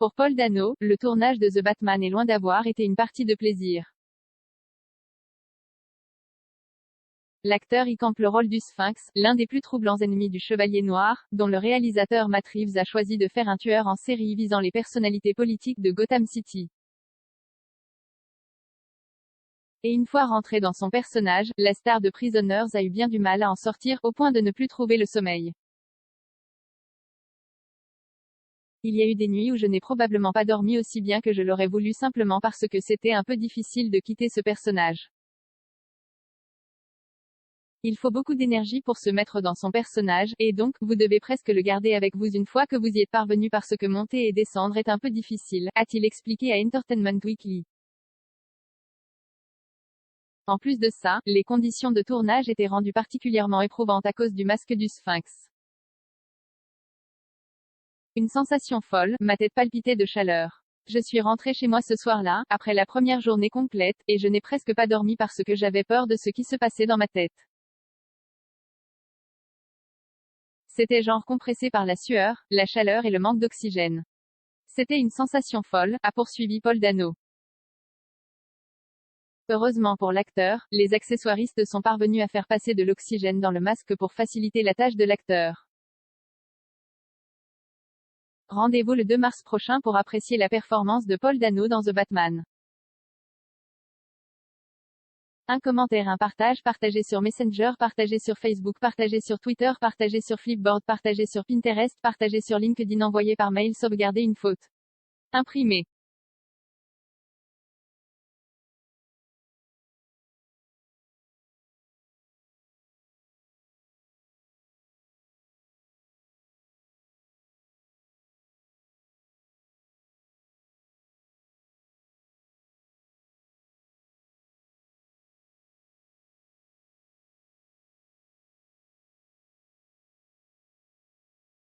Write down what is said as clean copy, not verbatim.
Pour Paul Dano, le tournage de The Batman est loin d'avoir été une partie de plaisir. L'acteur y campe le rôle du Sphinx, l'un des plus troublants ennemis du Chevalier Noir, dont le réalisateur Matt Reeves a choisi de faire un tueur en série visant les personnalités politiques de Gotham City. Et une fois rentré dans son personnage, la star de Prisoners a eu bien du mal à en sortir, au point de ne plus trouver le sommeil. Il y a eu des nuits où je n'ai probablement pas dormi aussi bien que je l'aurais voulu simplement parce que c'était un peu difficile de quitter ce personnage. Il faut beaucoup d'énergie pour se mettre dans son personnage, et donc, vous devez presque le garder avec vous une fois que vous y êtes parvenu parce que monter et descendre est un peu difficile, a-t-il expliqué à Entertainment Weekly. En plus de ça, les conditions de tournage étaient rendues particulièrement éprouvantes à cause du masque du Sphinx. Une sensation folle, ma tête palpitait de chaleur. Je suis rentré chez moi ce soir-là, après la première journée complète, et je n'ai presque pas dormi parce que j'avais peur de ce qui se passait dans ma tête. C'était genre compressé par la sueur, la chaleur et le manque d'oxygène. C'était une sensation folle, a poursuivi Paul Dano. Heureusement pour l'acteur, les accessoiristes sont parvenus à faire passer de l'oxygène dans le masque pour faciliter la tâche de l'acteur. Rendez-vous le 2 mars prochain pour apprécier la performance de Paul Dano dans The Batman. Un commentaire, un partage, partagé sur Messenger, partagé sur Facebook, partagé sur Twitter, partagé sur Flipboard, partagé sur Pinterest, partagé sur LinkedIn, envoyé par mail, sauvegarder une faute. Imprimé.